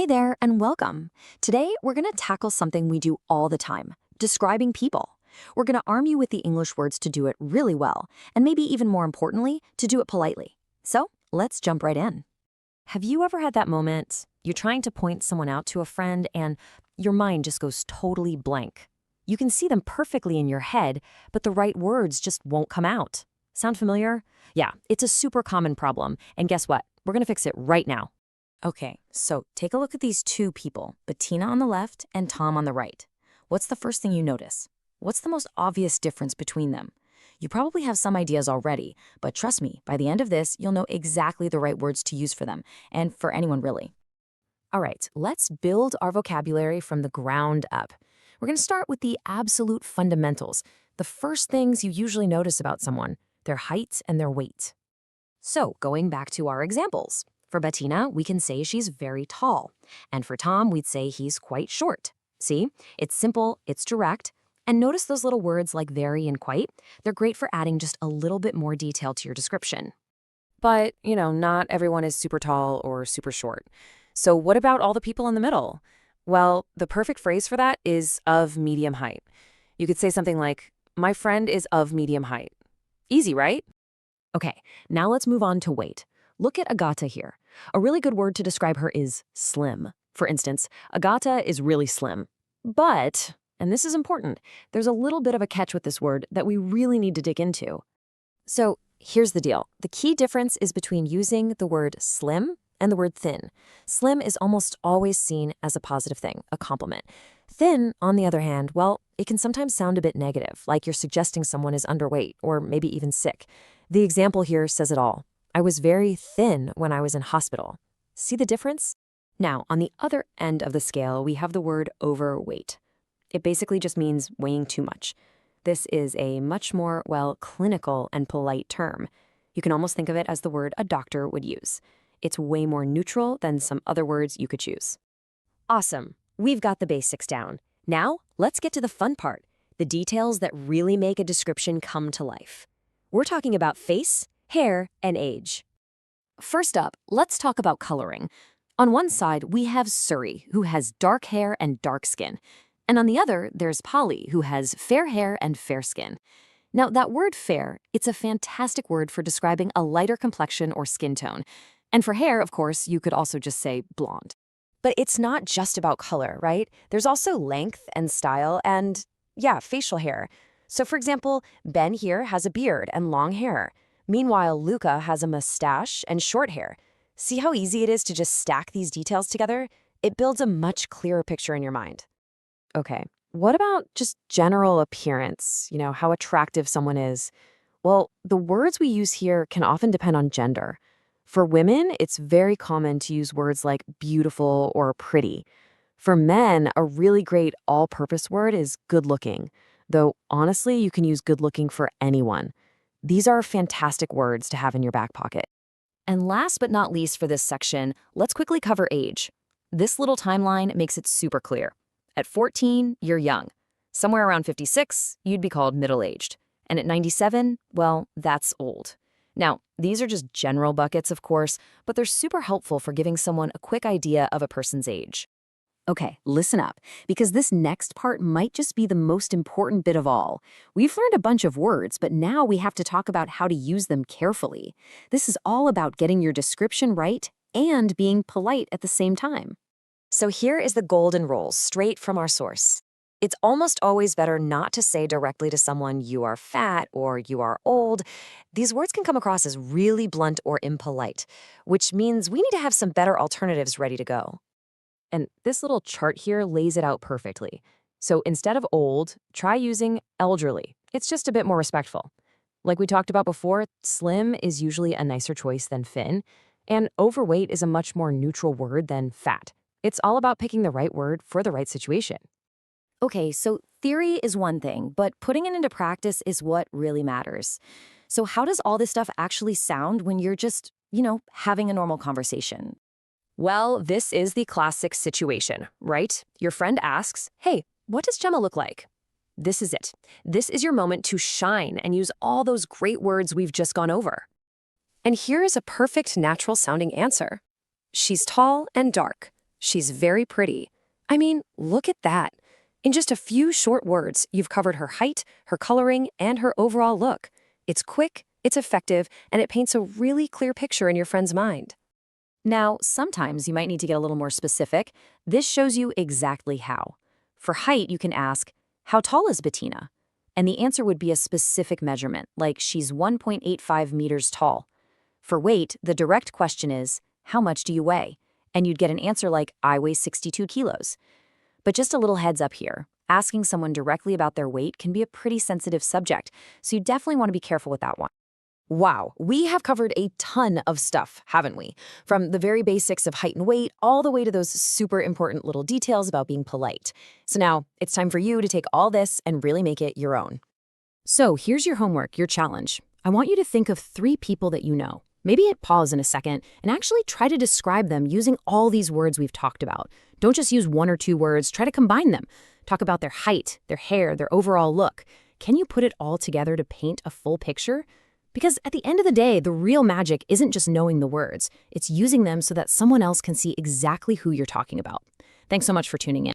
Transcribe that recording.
Hey there, and welcome. Today, we're going to tackle something we do all the time, describing people. We're going to arm you with the English words to do it really well, and maybe even more importantly, to do it politely. So, let's jump right in. Have you ever had that moment you're trying to point someone out to a friend and your mind just goes totally blank? You can see them perfectly in your head, but the right words just won't come out. Sound familiar? Yeah, it's a super common problem, and guess what? We're going to fix it right now. Okay, so take a look at these two people, Bettina on the left and Tom on the right. What's the first thing you notice? What's the most obvious difference between them? You probably have some ideas already, but trust me, by the end of this, you'll know exactly the right words to use for them, and for anyone really. All right, let's build our vocabulary from the ground up. We're going to start with the absolute fundamentals, the first things you usually notice about someone, their height and their weight. So, going back to our examples. For Bettina, we can say she's very tall. And for Tom, we'd say he's quite short. See? It's simple, it's direct. And notice those little words like very and quite. They're great for adding just a little bit more detail to your description. But, not everyone is super tall or super short. So what about all the people in the middle? Well, the perfect phrase for that is of medium height. You could say something like, my friend is of medium height. Easy, right? Okay, now let's move on to weight. Look at Agata here. A really good word to describe her is slim. For instance, Agata is really slim. But, and this is important, there's a little bit of a catch with this word that we really need to dig into. So here's the deal. The key difference is between using the word slim and the word thin. Slim is almost always seen as a positive thing, a compliment. Thin, on the other hand, well, it can sometimes sound a bit negative, like you're suggesting someone is underweight or maybe even sick. The example here says it all. I was very thin when I was in hospital. See the difference? Now, on the other end of the scale, we have the word overweight. It basically just means weighing too much. This is a much more, clinical and polite term. You can almost think of it as the word a doctor would use. It's way more neutral than some other words you could choose. Awesome. We've got the basics down. Now, let's get to the fun part, the details that really make a description come to life. We're talking about face, hair, and age. First up, let's talk about coloring. On one side, we have Suri, who has dark hair and dark skin. And on the other, there's Polly, who has fair hair and fair skin. Now, that word fair, it's a fantastic word for describing a lighter complexion or skin tone. And for hair, of course, you could also just say blonde. But it's not just about color, right? There's also length and style and, facial hair. So for example, Ben here has a beard and long hair. Meanwhile, Luca has a mustache and short hair. See how easy it is to just stack these details together? It builds a much clearer picture in your mind. Okay, what about just general appearance? How attractive someone is? Well, the words we use here can often depend on gender. For women, it's very common to use words like beautiful or pretty. For men, a really great all-purpose word is good-looking, though honestly, you can use good-looking for anyone. These are fantastic words to have in your back pocket. And last but not least for this section, let's quickly cover age. This little timeline makes it super clear. At 14, you're young. Somewhere around 56, you'd be called middle-aged. And at 97, well, that's old. Now, these are just general buckets, of course, but they're super helpful for giving someone a quick idea of a person's age. Okay, listen up, because this next part might just be the most important bit of all. We've learned a bunch of words, but now we have to talk about how to use them carefully. This is all about getting your description right and being polite at the same time. So here is the golden rule, straight from our source. It's almost always better not to say directly to someone you are fat or you are old. These words can come across as really blunt or impolite, which means we need to have some better alternatives ready to go. And this little chart here lays it out perfectly. So instead of old, try using elderly. It's just a bit more respectful. Like we talked about before, slim is usually a nicer choice than thin, and overweight is a much more neutral word than fat. It's all about picking the right word for the right situation. Okay, so theory is one thing, but putting it into practice is what really matters. So how does all this stuff actually sound when you're just, having a normal conversation? Well, this is the classic situation, right? Your friend asks, hey, what does Gemma look like? This is it. This is your moment to shine and use all those great words we've just gone over. And here is a perfect natural-sounding answer. She's tall and dark. She's very pretty. I mean, look at that. In just a few short words, you've covered her height, her coloring, and her overall look. It's quick, it's effective, and it paints a really clear picture in your friend's mind. Now, sometimes you might need to get a little more specific. This shows you exactly how. For height, you can ask, how tall is Bettina? And the answer would be a specific measurement, like she's 1.85 meters tall. For weight, the direct question is, how much do you weigh? And you'd get an answer like, I weigh 62 kilos. But just a little heads up here, asking someone directly about their weight can be a pretty sensitive subject, so you definitely want to be careful with that one. Wow, we have covered a ton of stuff, haven't we? From the very basics of height and weight all the way to those super important little details about being polite. So now it's time for you to take all this and really make it your own. So here's your homework, your challenge. I want you to think of 3 people that you know. Maybe hit pause in a second and actually try to describe them using all these words we've talked about. Don't just use 1 or 2 words, try to combine them. Talk about their height, their hair, their overall look. Can you put it all together to paint a full picture? Because at the end of the day, the real magic isn't just knowing the words. It's using them so that someone else can see exactly who you're talking about. Thanks so much for tuning in.